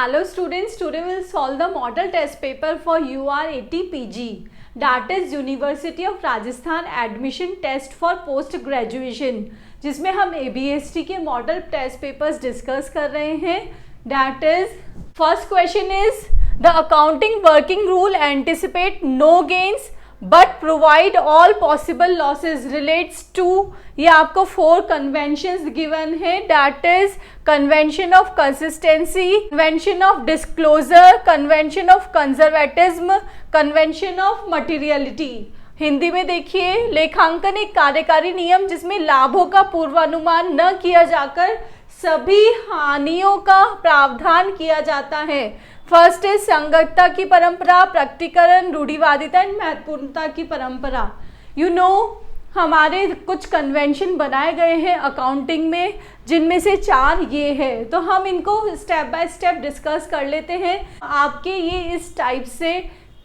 Hello students, today we'll solve the model test paper for UR80 PG, that is University of Rajasthan admission test for post graduation, जिसमें हम ABST के model test papers discuss कर रहे हैं. That is, first question is the accounting working rule anticipate no gains but provide all possible losses relates to, ये आपको 4 conventions given है. That is convention of consistency, convention of disclosure, convention of conservatism, convention of materiality. Hindi में देखिए, लेखांकन एक कार्यकारी नियम जिसमें लाभों का पूर्वानुमान न किया जाकर सभी हानियों का प्रावधान किया जाता है. फर्स्ट है संगतता की परंपरा, प्रकटीकरण, रूढ़िवादिता एंड महत्वपूर्णता की परंपरा. हमारे कुछ कन्वेंशन बनाए गए हैं अकाउंटिंग में, जिनमें से 4 ये है. तो हम इनको स्टेप बाय स्टेप डिस्कस कर लेते हैं. आपके ये इस टाइप से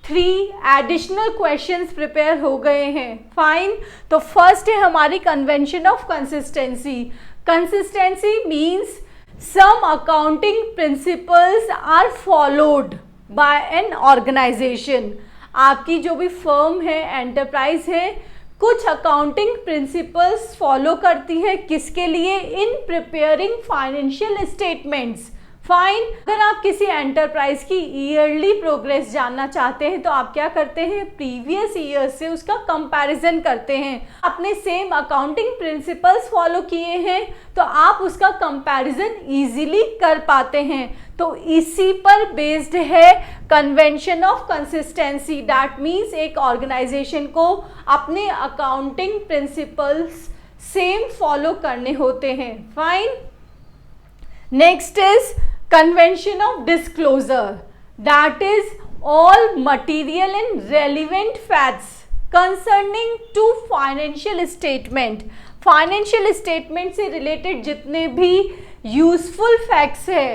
3 एडिशनल क्वेश्चंस प्रिपेयर हो गए हैं. फाइन. तो फर्स्ट है हमारी convention of consistency. Consistency means some accounting principles are followed by an organization. आपकी जो भी फर्म है, एंटरप्राइज है, कुछ अकाउंटिंग प्रिंसिपल्स फॉलो करती है. किसके लिए? In preparing financial statements. Fine. अगर आप किसी एंटरप्राइज की ईयरली प्रोग्रेस जानना चाहते हैं तो आप क्या करते हैं? प्रीवियस ईयर से उसका कंपैरिजन करते हैं. आपने सेम अकाउंटिंग प्रिंसिपल्स फॉलो किए हैं तो आप उसका कंपैरिजन इजीली कर पाते हैं. तो इसी पर बेस्ड है convention of consistency. That means एक ऑर्गेनाइजेशन को अपने अकाउंटिंग प्रिंसिपल्स सेम फॉलो करने होते हैं. Fine. Next is convention of disclosure. That is all material and relevant facts concerning to financial statement. Financial statement से related जितने भी useful facts है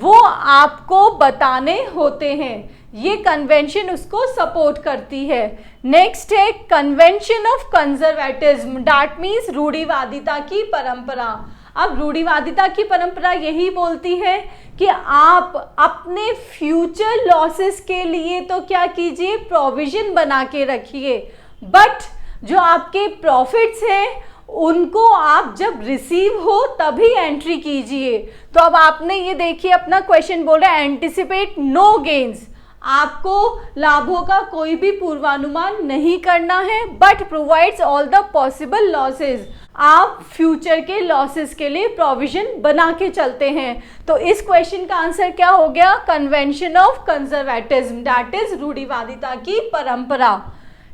वो आपको बताने होते हैं. ये कन्वेंशन उसको सपोर्ट करती है. नेक्स्ट है convention of conservatism. That means रूढ़िवादिता की परंपरा. अब रूढ़िवादिता की परंपरा यही बोलती है कि आप अपने फ्यूचर लॉसेस के लिए तो क्या कीजिए? प्रोविजन बना के रखिए, बट जो आपके प्रॉफिट्स हैं उनको आप जब रिसीव हो तभी एंट्री कीजिए. तो अब आपने ये देखिए, अपना क्वेश्चन बोल रहा है एंटिसिपेट नो गेन्स. आपको लाभों का कोई भी पूर्वानुमान नहीं करना है, but provides all the possible losses. आप फ्यूचर के लॉसेस के लिए प्रोविजन बना के चलते हैं. तो इस क्वेश्चन का आंसर क्या हो गया? Convention of conservatism. That is रूढ़िवादिता की परंपरा.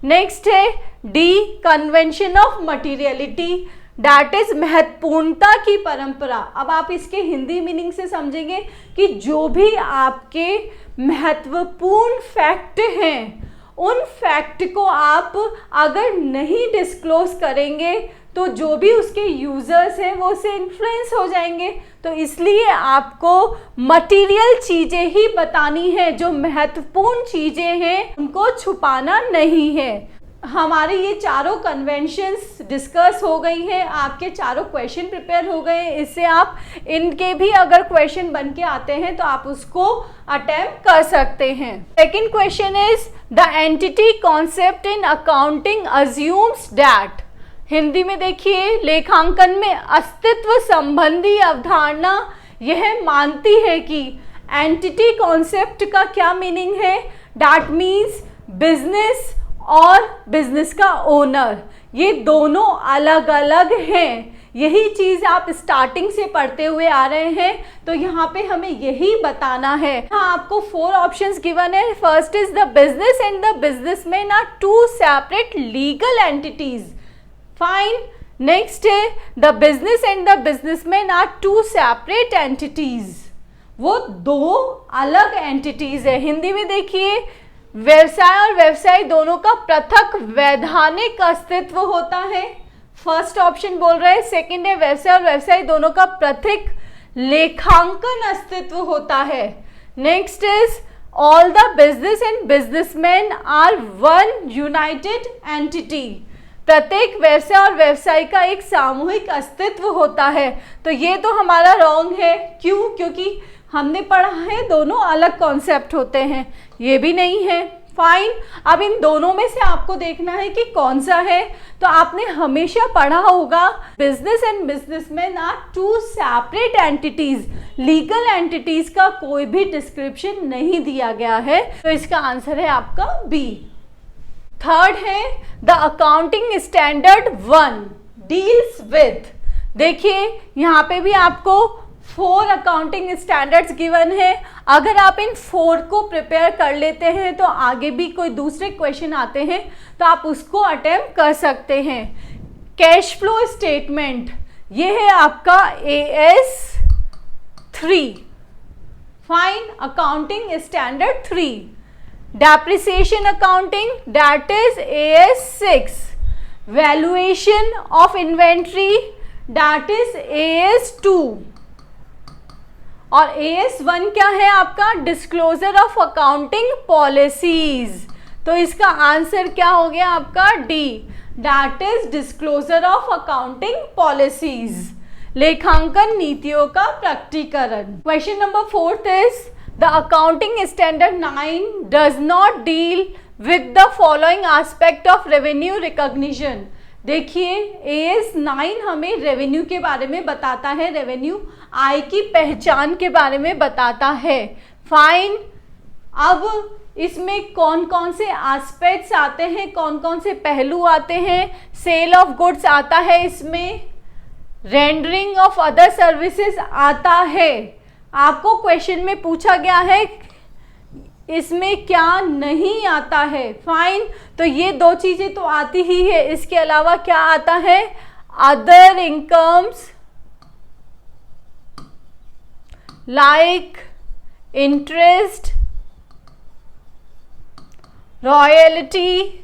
नेक्स्ट है D, convention of materiality. That is महत्वपूर्णता की परंपरा. अब आप इसके हिंदी मीनिंग से समझेंगे कि जो भी आपके महत्वपूर्ण फैक्ट हैं उन फैक्ट को आप अगर नहीं डिस्क्लोज करेंगे तो जो भी उसके यूजर्स हैं वो उससे इन्फ्लुएंस हो जाएंगे. तो इसलिए आपको मटेरियल चीजें ही बतानी है, जो महत्वपूर्ण चीजें हैं उनको छुपाना नहीं है. हमारे ये चारों कन्वेंशंस डिस्कस हो गई हैं. आपके चारों क्वेश्चन प्रिपेयर हो गए. इससे आप इनके भी अगर क्वेश्चन बन के आते हैं तो आप उसको अटेम्प्ट कर सकते हैं. Second question is the entity concept in accounting assumes that. Hindi में देखिए, लेखांकन में अस्तित्व संबंधी अवधारणा यह मानती है कि एंटिटी कॉन्सेप्ट का क्या मीनिंग है? दैट मीन्स बिजनेस और बिजनेस का ओनर, ये दोनों अलग अलग हैं. यही चीज आप स्टार्टिंग से पढ़ते हुए आ रहे हैं. तो यहाँ पे हमें यही बताना है. हाँ, आपको 4 ऑप्शंस गिवन है. First is the business and the businessman are 2 separate legal entities. Fine. Next है the business and the businessman are 2 separate entities. वो 2 अलग एंटिटीज है. हिंदी में देखिए, व्यवसाय और व्यवसाय दोनों का पृथक वैधानिक अस्तित्व होता है. फर्स्ट ऑप्शन बोल रहे हैं. सेकंड है व्यवसाय और व्यवसाय दोनों का पृथक लेखांकन अस्तित्व होता है. Next is all the business and businessman are 1 united entity. प्रत्येक व्यवसाय और व्यवसाय का एक सामूहिक अस्तित्व होता है. तो ये तो हमारा रॉन्ग है. क्यों? क्योंकि हमने पढ़ा है दोनों अलग कॉन्सेप्ट होते हैं, ये भी नहीं है। फाइन, अब इन दोनों में से आपको देखना है कि कौन सा है। तो आपने हमेशा पढ़ा होगा business and businessman are two separate entities, legal entities का कोई भी डिस्क्रिप्शन नहीं दिया गया है, तो इसका आंसर है आपका बी। थर्ड है the accounting standard 1 deals with, देखिए यहाँ पे भी आपको 4 अकाउंटिंग स्टैंडर्ड्स गिवन है। अगर आप इन 4 को प्रिपेयर कर लेते हैं तो आगे भी कोई दूसरे क्वेश्चन आते हैं तो आप उसको अटेम्प्ट कर सकते हैं। कैश फ्लो स्टेटमेंट, ये है आपका AS3, fine, accounting standard 3। Depreciation accounting, that is AS6। Valuation of inventory, that is AS2। और AS1 क्या है आपका, डिस्क्लोजर ऑफ अकाउंटिंग पॉलिसीज। तो इसका आंसर क्या हो गया आपका D, that is disclosure of accounting policies, लेखांकन नीतियों का प्रकटीकरण। Question number 4 is the accounting standard 9 does not deal with the following aspect of revenue recognition. देखिए AS9 हमें रेवेन्यू के बारे में बताता है, रेवेन्यू आय की पहचान के बारे में बताता है। फाइन, अब इसमें कौन कौन से एस्पेक्ट्स आते हैं, कौन कौन से पहलू आते हैं। सेल ऑफ गुड्स आता है इसमें, रेंडरिंग ऑफ अदर सर्विसेज आता है। आपको क्वेश्चन में पूछा गया है इसमें क्या नहीं आता है। फाइन, तो ये 2 चीजें तो आती ही है, इसके अलावा क्या आता है, other incomes like interest, royalty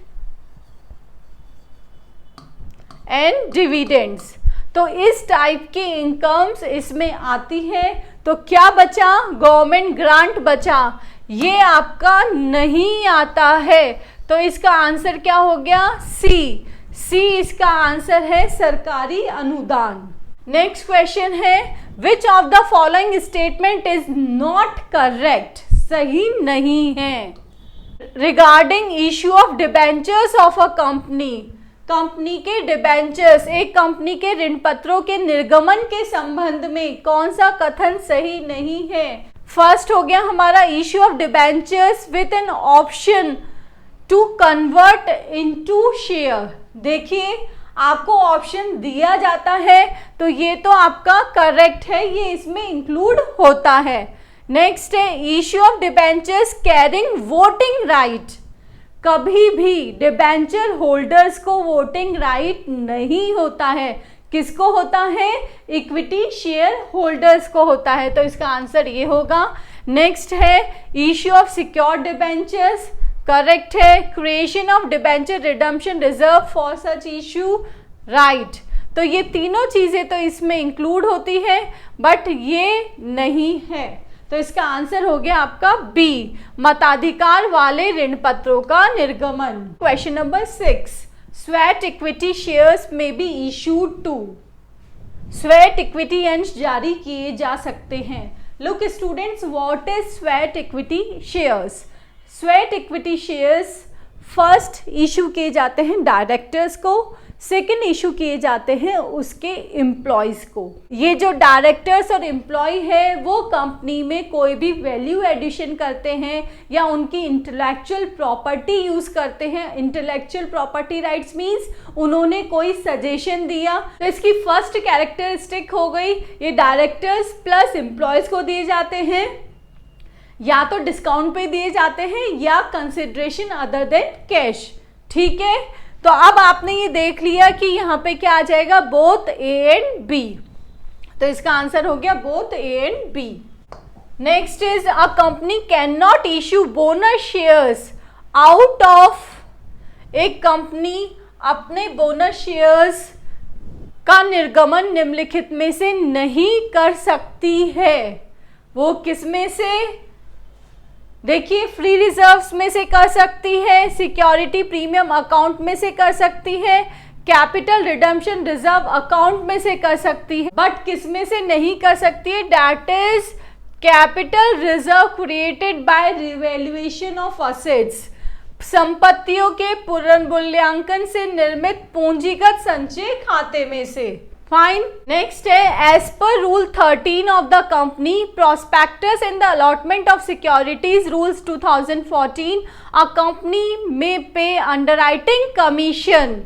and dividends. तो इस टाइप की इनकम्स इसमें आती है। तो क्या बचा, गवर्नमेंट ग्रांट बचा, ये आपका नहीं आता है। तो इसका आंसर क्या हो गया, सी। सी इसका आंसर है, सरकारी अनुदान। नेक्स्ट क्वेश्चन है which of the following statement is not correct, सही नहीं है। Regarding issue of debentures of a company, company के डिबेंचर्स, एक कंपनी के ऋण पत्रों के निर्गमन के संबंध में कौन सा कथन सही नहीं है। फर्स्ट हो गया हमारा issue of debentures with an option to convert into share. देखिए आपको ऑप्शन दिया जाता है तो ये तो आपका करेक्ट है, ये इसमें इंक्लूड होता है। नेक्स्ट है issue of debentures carrying voting right, कभी भी डिबेंचर होल्डर्स को वोटिंग राइट नहीं होता है। किसको होता है, इक्विटी शेयर होल्डर्स को होता है। तो इसका आंसर ये होगा। नेक्स्ट है issue of secured debentures, correct है। Creation of debenture redemption reserve for such issue, right. तो ये तीनों चीजें तो इसमें इंक्लूड होती है बट ये नहीं है। तो इसका आंसर हो गया आपका बी, मताधिकार वाले ऋण पत्रों का निर्गमन। Question number 6, sweat equity shares may be issued to, sweat equity अंश जारी किए जा सकते हैं। Look students, what is sweat equity shares. Sweat equity shares first issue किए जाते हैं डायरेक्टर्स को, सेकेंड इशू किए जाते हैं उसके एम्प्लॉयज़ को। ये जो डायरेक्टर्स और एम्प्लॉय है वो कंपनी में कोई भी वैल्यू एडिशन करते हैं या उनकी इंटेलेक्चुअल प्रॉपर्टी यूज़ करते हैं। इंटेलेक्चुअल प्रॉपर्टी राइट्स मीन्स उन्होंने कोई सजेशन दिया, तो इसकी फर्स्ट कैरेक्टरिस्टिक हो गई ये डायरेक्टर्स प्लस एम्प्लॉयज़ को दिए जाते हैं, या तो डिस्काउंट पे दिए जाते हैं या कंसिडरेशन अदर देन कैश। ठीक है, तो अब आपने ये देख लिया कि यहाँ पे क्या आ जाएगा, बोथ ए एंड बी। तो इसका आंसर हो गया both A and B. Next is a company can not issue bonus shares out of, एक कंपनी अपने बोनस शेयर्स का निर्गमन निम्नलिखित में से नहीं कर सकती है। वो किस में से, देखिए फ्री रिजर्व्स में से कर सकती है, सिक्योरिटी प्रीमियम अकाउंट में से कर सकती है, कैपिटल रिडम्पशन रिजर्व अकाउंट में से कर सकती है, बट किस में से नहीं कर सकती है, that is capital reserve created by revaluation of assets, संपत्तियों के पुनर्मूल्यांकन से निर्मित पूंजीगत संचय खाते में से। फाइन। नेक्स्ट है, एज पर rule 13 of the company prospectus in the allotment of securities rules 2014, a company may pay underwriting commission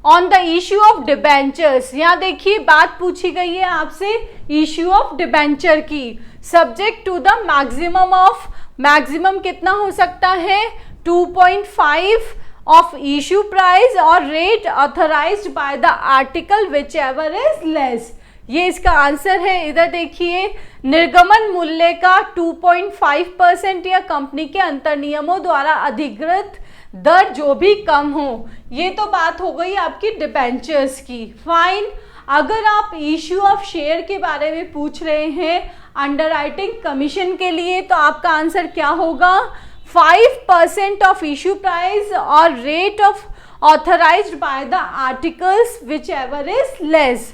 on the issue of debentures. यहाँ देखिए बात पूछी गई है आपसे इश्यू ऑफ डिबेंचर की, सब्जेक्ट टू द मैक्सिमम कितना हो सकता है 2.5 of issue price और rate authorized by the article whichever is less। ये इसका आंसर है। इधर देखिए निर्गमन मूल्य का 2.5% या कंपनी के अंतर नियमों द्वारा अधिकृत दर जो भी कम हो। ये तो बात हो गई आपकी डिबेंचर्स की। फाइन। अगर आप इश्यू ऑफ शेयर के बारे में पूछ रहे हैं अंडरराइटिंग कमीशन के लिए, तो आपका आंसर क्या होगा 5% ऑफ इश्यू प्राइस और rate of authorised by the articles which ever is less.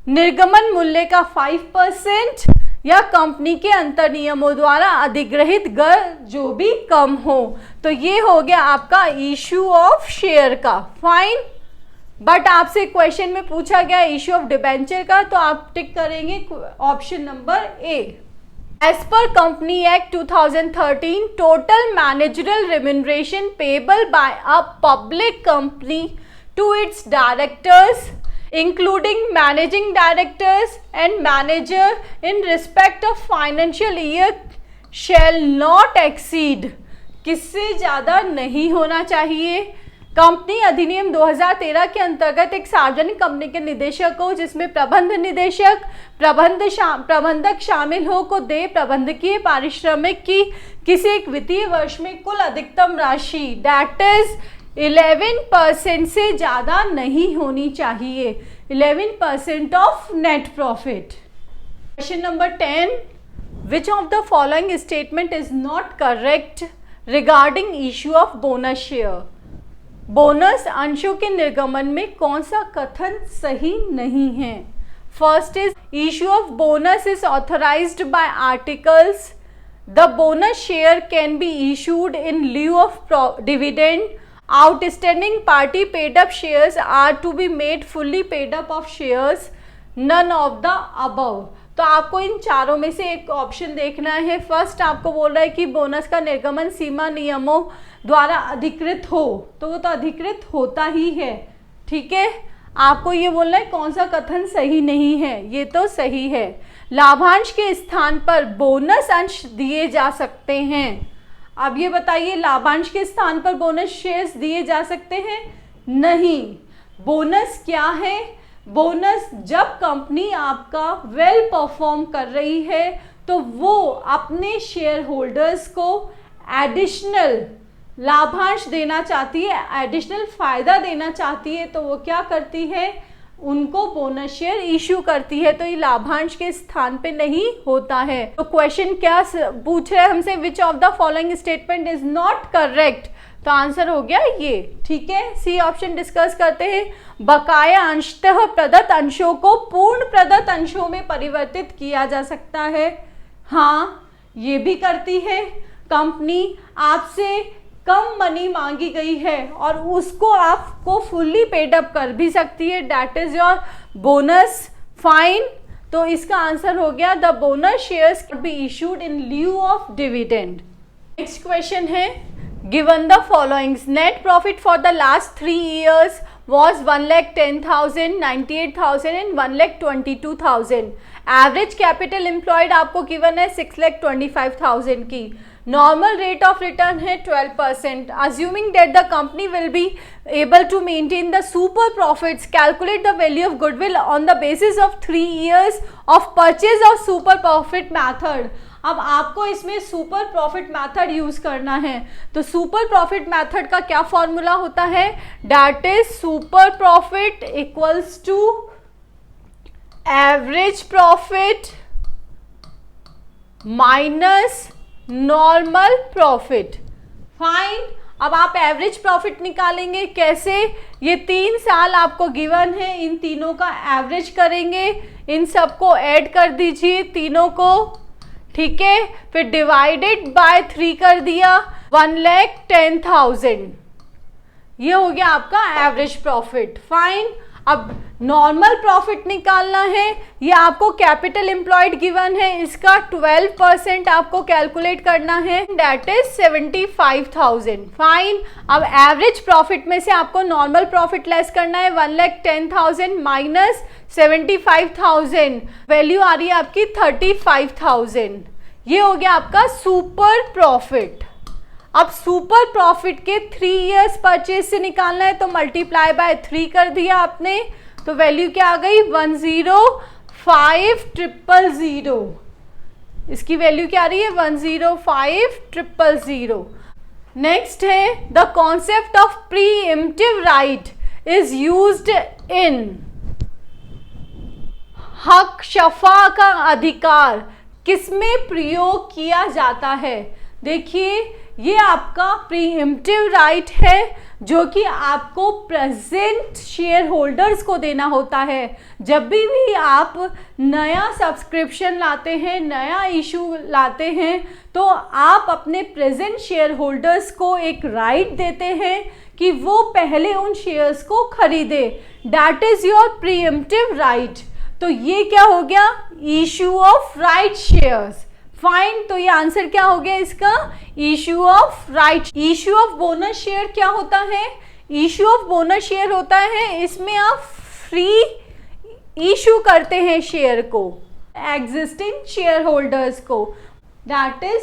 निर्गमन मूल्य का 5% या कंपनी के अंतर नियमों द्वारा अधिग्रहित दर जो भी कम हो। तो ये हो गया आपका इश्यू ऑफ शेयर का। फाइन। बट आपसे क्वेश्चन में पूछा गया इश्यू ऑफ डिबेंचर का, तो आप टिक करेंगे option number A. As per Company Act 2013, total managerial remuneration payable by a public company to its directors, including managing directors and manager in respect of financial year, shall not exceed। किससे ज़्यादा नहीं होना चाहिए। Company अधिनियम 2013 के अंतर्गत एक सार्वजनिक कंपनी के निदेशक को, जिसमें प्रबंध निदेशक प्रबंधक शामिल हो, को दे प्रबंधकीय पारिश्रमिक की किसी एक वित्तीय वर्ष में कुल अधिकतम राशि दैट इज 11% से ज़्यादा नहीं होनी चाहिए, 11% of net profit. Question number 10, which of the following statement is not correct regarding issue of bonus share. Bonus अंशों के निर्गमन में कौन सा कथन सही नहीं है। First is issue of bonus is authorised by articles, the bonus share can be issued in lieu of dividend, outstanding party paid up shares are to be made fully paid up of shares, none of the above. तो आपको इन चारों में से एक option देखना है। First आपको बोल रहा है कि बोनस का निर्गमन सीमा नियमों द्वारा अधिकृत हो, तो वो तो अधिकृत होता ही है। ठीक है, आपको ये बोलना है कौन सा कथन सही नहीं है। ये तो सही है। लाभांश के स्थान पर बोनस अंश दिए जा सकते हैं। अब ये बताइए लाभांश के स्थान पर बोनस शेयर्स दिए जा सकते हैं? नहीं। बोनस क्या है? बोनस जब कंपनी आपका वेल परफॉर्म कर रही है तो वो अपने शेयर होल्डर्स को एडिशनल लाभांश देना चाहती है, एडिशनल फायदा देना चाहती है, तो वो क्या करती है, उनको बोनस शेयर इशू करती है। तो ये लाभांश के स्थान पे नहीं होता है। तो क्वेश्चन क्या पूछ रहे हैं हमसे, which of the following statement is not correct. तो आंसर हो गया ये। ठीक है, सी ऑप्शन डिस्कस करते हैं। बकाया अंशतः प्रदत्त अंशों को पूर्ण प्रदत्त अंशों में परिवर्तित किया जा सकता है। हाँ, ये भी करती है। कंपनी आपसे कम मनी मांगी गई है और उसको आपको फुल्ली पेड अप कर भी सकती है, that is your bonus. Fine. तो इसका आंसर हो गया the bonus shares can be issued in lieu of dividend. Next question है, given the followings, net profit for the last 3 years was 1,10,000, 98,000 and 1,22,000। Average capital employed आपको given है 6,25,000 की। Normal rate of return है 12%। Assuming that the company will be able to maintain the super profits, calculate the value of goodwill on the basis of 3 years of purchase of super profit method. अब आपको इसमें super profit method use करना है। तो super profit method का क्या formula होता है, that is super profit equals to average profit minus normal profit. Fine. अब आप एवरेज प्रॉफिट निकालेंगे कैसे, ये 3 साल आपको गिवन है, इन तीनों का एवरेज करेंगे, इन सबको ऐड कर दीजिए तीनों को, ठीक है, फिर डिवाइडेड बाय 3 कर दिया, 1,10,000, ये हो गया आपका एवरेज प्रॉफिट। फाइन। अब नॉर्मल प्रॉफिट निकालना है, ये आपको कैपिटल एम्प्लॉयड गिवन है, इसका 12% आपको कैलकुलेट करना है, दैट इज 75,000। फाइन। अब एवरेज प्रॉफिट में से आपको नॉर्मल प्रॉफिट लेस करना है, 1,10,000 माइनस 75,000, वैल्यू आ रही है आपकी 35,000। ये हो गया आपका सुपर प्रॉफिट। अब सुपर प्रॉफिट के 3 इयर्स परचेज से निकालना है, तो मल्टीप्लाई बाय 3 कर दिया आपने, तो वैल्यू क्या आ गई 105,000। इसकी वैल्यू क्या आ रही है 105,000। नेक्स्ट है the concept of pre-emptive right is used in. हक शफा का अधिकार किसमें प्रयोग किया जाता है? देखिए, ये आपका प्रीएम्प्टिव राइट है जो कि आपको प्रेजेंट शेयर होल्डर्स को देना होता है। जब भी आप नया सब्सक्रिप्शन लाते हैं, नया इशू लाते हैं, तो आप अपने प्रेजेंट शेयर होल्डर्स को एक राइट देते हैं कि वो पहले उन शेयर्स को खरीदे। That is your pre-emptive right. तो ये क्या हो गया? Issue of right shares. Fine. तो ये आंसर क्या हो गया इसका? Issue of right. Issue of bonus share क्या होता है? इशू ऑफ बोनस शेयर होता है, इसमें आप फ्री इशू करते हैं शेयर को एग्जिस्टिंग शेयर होल्डर्स को, that is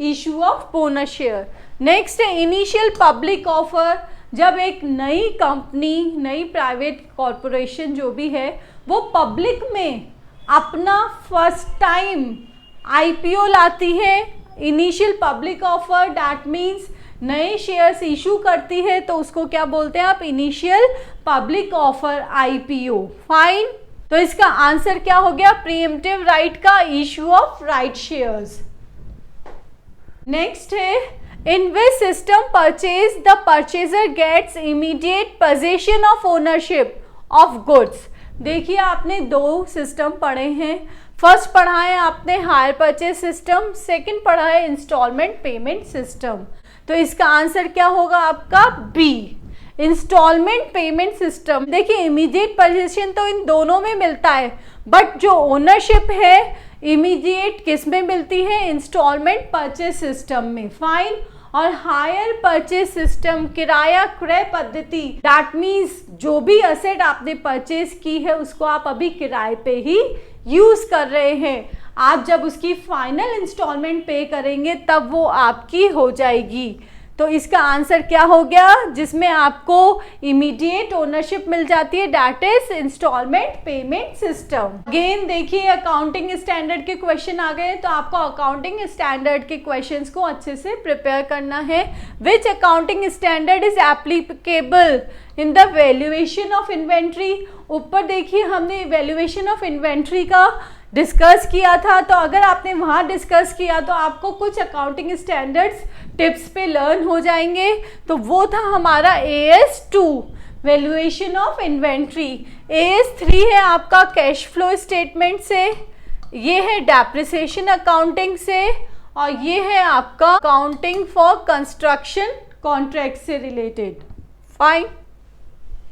issue of bonus share. Next है इनिशियल पब्लिक ऑफर। जब एक नई कंपनी, नई प्राइवेट कॉरपोरेशन जो भी है, वो पब्लिक में अपना फर्स्ट टाइम आईपीओ लाती है, initial public offer, that means नए शेयर्स इशू करती है, तो उसको क्या बोलते हैं आप? Initial public offer, IPO. Fine. तो इसका आंसर क्या हो गया? प्रीएम्प्टिव राइट का issue of right shares. Next है in which system purchase the purchaser gets immediate possession of ownership of goods. देखिए, आपने 2 सिस्टम पढ़े हैं। फर्स्ट पढ़ा है आपने हायर परचेज सिस्टम, सेकंड पढ़ा है इंस्टॉलमेंट पेमेंट सिस्टम। तो इसका आंसर क्या होगा आपका? B, instalment payment system. देखिए, इमीडिएट पोजीशन तो इन दोनों में मिलता है, बट जो ओनरशिप है इमीडिएट किस में मिलती है? इंस्टॉलमेंट परचेज सिस्टम में। फाइन। और हायर परचेज सिस्टम किराया क्रय पद्धति, दैट मीन्स जो भी असेट आपने परचेज की है उसको आप अभी किराए पे ही यूज कर रहे हैं। आप जब उसकी फाइनल इंस्टॉलमेंट पे करेंगे तब वो आपकी हो जाएगी। तो इसका आंसर क्या हो गया? जिसमें आपको इमीडिएट ओनरशिप मिल जाती है, that is instalment payment system. Again देखिए, अकाउंटिंग स्टैंडर्ड के क्वेश्चन आ गए, तो आपको अकाउंटिंग स्टैंडर्ड के क्वेश्चंस को अच्छे से प्रिपेयर करना है। Which accounting standard is applicable in the valuation of inventory? ऊपर देखिए, हमने वैल्यूएशन ऑफ इन्वेंट्री का डिस्कस किया था, तो अगर आपने वहाँ डिस्कस किया तो आपको कुछ अकाउंटिंग स्टैंडर्ड्स टिप्स पे लर्न हो जाएंगे। तो वो था हमारा AS2 valuation of inventory. AS3 है आपका कैश फ्लो स्टेटमेंट से, ये है डेप्रिसिएशन अकाउंटिंग से, और ये है आपका अकाउंटिंग फॉर कंस्ट्रक्शन कॉन्ट्रैक्ट से रिलेटेड। फाइन।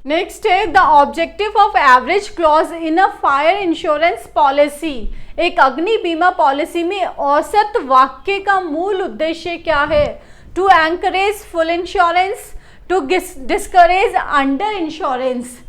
नेक्स्ट है the objective of average clause in a fire insurance policy. एक अग्नि बीमा पॉलिसी में औसत वाक्य का मूल उद्देश्य क्या है? To encourage full insurance, to discourage under insurance,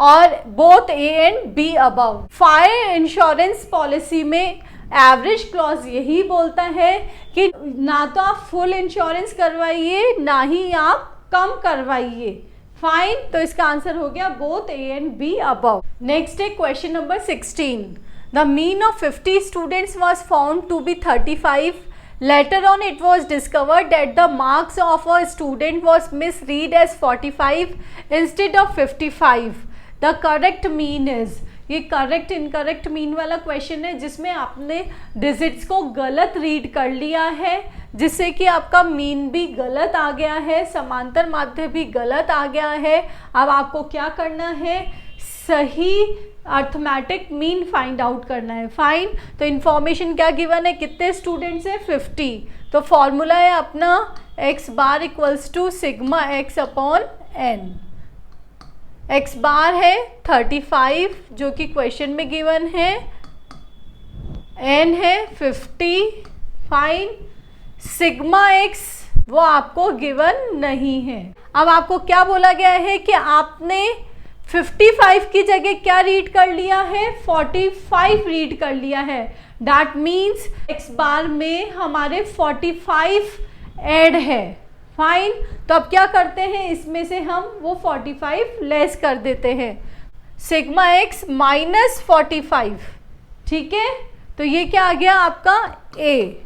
और both A and B above. Fire insurance policy में एवरेज क्लॉज यही बोलता है कि ना तो आप फुल इंश्योरेंस करवाइए, ना ही आप कम करवाइए। फाइन। तो इसका आंसर हो गया both A and B above. Next है question number 16। The mean of 50 students was found to be 35. Later on it was discovered that the marks of a student was misread as 45 instead of 55. The correct mean is, ये correct incorrect mean वाला question है जिसमें आपने digits को गलत read कर लिया है, जिससे कि आपका मीन भी गलत आ गया है, समांतर माध्य भी गलत आ गया है। अब आपको क्या करना है? सही अर्थमेटिक मीन फाइंड आउट करना है। फाइन, तो इन्फॉर्मेशन क्या गिवन है, कितने स्टूडेंट्स हैं 50। तो फॉर्मूला है अपना X bar equals to sigma x upon N. X bar है 35 जो कि क्वेश्चन में गिवन है, एन है 50। फाइन, सिग्मा एक्स वो आपको गिवन नहीं है। अब आपको क्या बोला गया है कि आपने 55 की जगह क्या रीड कर लिया है, 45 रीड कर लिया है। दैट मीन्स एक्स बार में हमारे 45 ऐड है। फाइन, तो अब क्या करते हैं, इसमें से हम वो 45 लेस कर देते हैं, सिग्मा एक्स माइनस 45। ठीक है, तो ये क्या आ गया आपका ए,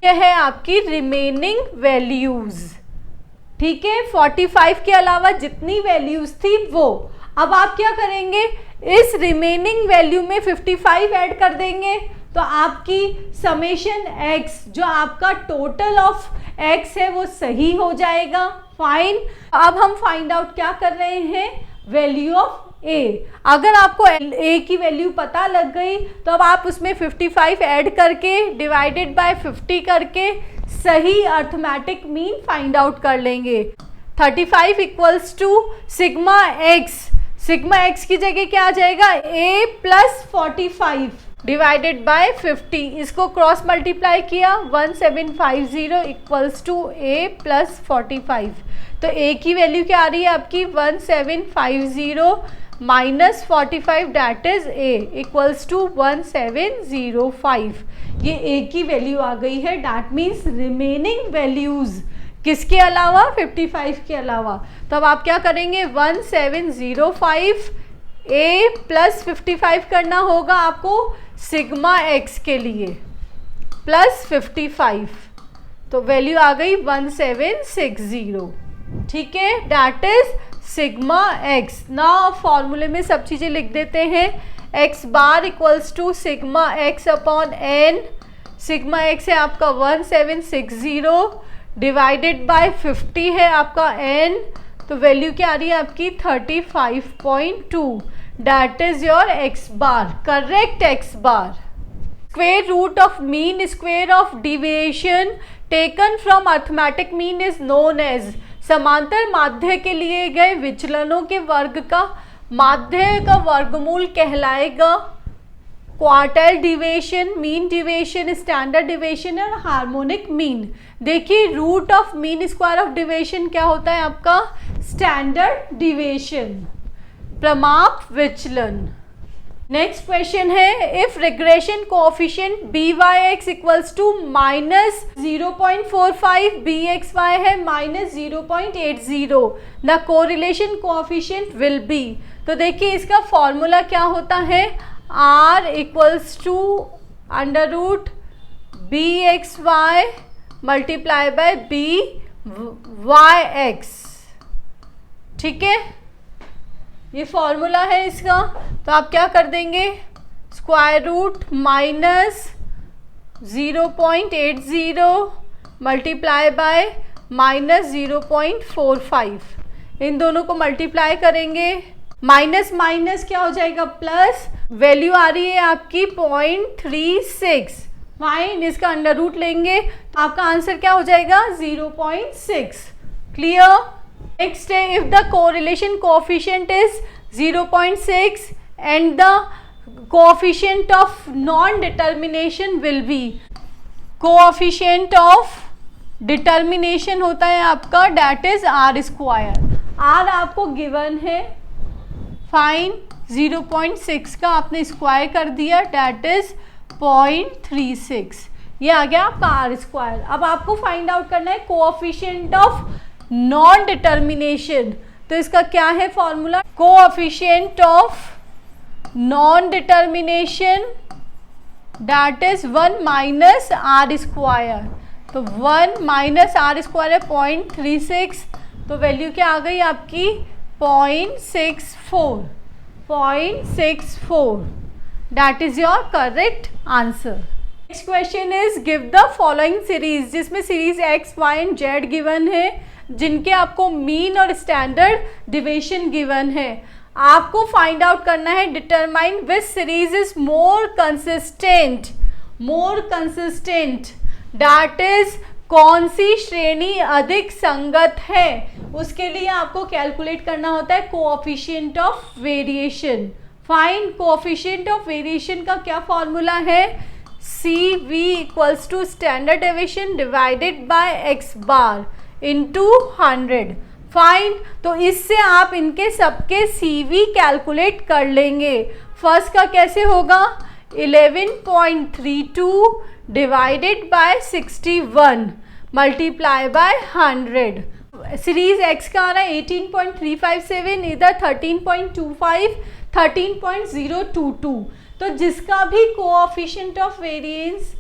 यह है आपकी रिमेनिंग वैल्यूज। ठीक है, 45 के अलावा जितनी वैल्यूज थी वो। अब आप क्या करेंगे, इस रिमेनिंग वैल्यू में 55 ऐड कर देंगे, तो आपकी समेशन x जो आपका टोटल ऑफ x है वो सही हो जाएगा। फाइन, अब हम फाइंड आउट क्या कर रहे हैं, वैल्यू ऑफ a। अगर आपको a की वैल्यू पता लग गई तो अब आप उसमें 55 ऐड करके डिवाइडेड बाय 50 करके सही अर्थमेटिक मीन फाइंड आउट कर लेंगे। 35 equals to sigma x, sigma x की जगह क्या आ जाएगा, a प्लस 45 डिवाइडेड बाय 50। इसको क्रॉस मल्टीप्लाई किया, 1750 इक्वल्स टू a प्लस 45। तो a की वैल्यू क्या आ रही है आपकी, 1750 minus 45 that is a equals to 1705। ये a की वैल्यू आ गई है। डैट मीन्स रिमेनिंग वैल्यूज किसके अलावा, 55 के अलावा। तो अब आप क्या करेंगे, 1705 a प्लस 55 करना होगा आपको सिग्मा x के लिए प्लस 55, तो वैल्यू आ गई 1760। ठीक है, डैट इज सिग्मा एक्स। ना फॉर्मूले में सब चीज़ें लिख देते हैं, x bar equals to sigma x upon n. Sigma x है आपका 1760 डिवाइडेड बाय 50 है आपका एन, तो वैल्यू क्या आ रही है आपकी 35.2। That is your x bar, correct x bar. Square root of mean square of deviation taken from arithmetic mean is known as. समांतर माध्य के लिए गए विचलनों के वर्ग का माध्य का वर्गमूल कहलाएगा quartile deviation, mean deviation, standard deviation और हार्मोनिक मीन। देखिए root of mean square of deviation क्या होता है आपका, स्टैंडर्ड डिविएशन, प्रमाप विचलन। नेक्स्ट क्वेश्चन है, if regression coefficient BYX equals to minus 0.45, BXY है minus 0.80, the correlation coefficient will be. तो देखिए इसका फॉर्मूला क्या होता है, R equals to under root BXY multiply by BYX। ठीक है, ये फॉर्मूला है इसका। तो आप क्या कर देंगे, square root minus 0.80 multiply by minus 0.45, इन दोनों को मल्टीप्लाई करेंगे, माइनस माइनस क्या हो जाएगा प्लस, वैल्यू आ रही है आपकी 0.36। फाइन, इसका अंडर रूट लेंगे, आपका आंसर क्या हो जाएगा 0.6। क्लियर। नेक्स्ट है, if the correlation coefficient is 0.6 and the coefficient of non-determination will be, coefficient of determination होता है आपका that is R square. R आपको गिवन है, फाइन 0.6 का आपने स्क्वायर कर दिया that is 0.36, ये आ गया आपका R स्क्वायर। अब आपको फाइंड आउट करना है कोएफिशिएंट ऑफ नॉन डिटर्मिनेशन, तो इसका क्या है formula, coefficient of non determination that is 1 minus R square. तो 1 माइनस आर स्क्वायर है 0.36, तो वैल्यू क्या आ गई आपकी 0.64, 0.64। That is your correct answer. Next question is give the following series, जिसमें series X Y and Z given है, जिनके आपको मीन और स्टैंडर्ड डिविएशन गिवन है। आपको फाइंड आउट करना है, determine which series is more consistent, that is कौन सी श्रेणी अधिक संगत है। उसके लिए आपको कैलकुलेट करना होता है coefficient of variation. Find coefficient of variation का क्या फॉर्मूला है, CV equals to standard deviation divided by x bar into 100। Fine, तो इससे आप इनके सबके CV कैलकुलेट कर लेंगे। फर्स्ट का कैसे होगा, 11.32 divided by 61 multiply by 100। Series x का आ रहा है 18.357, इधर 13.25, 13.022। तो जिसका भी कोएफिशिएंट ऑफ वेरिएंस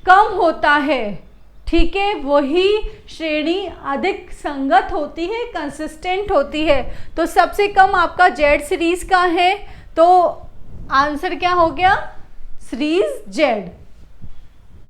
कम होता है, ठीक है, वही श्रेणी अधिक संगत होती है, कंसिस्टेंट होती है। तो सबसे कम आपका Z सीरीज का है, तो आंसर क्या हो गया, सीरीज Z।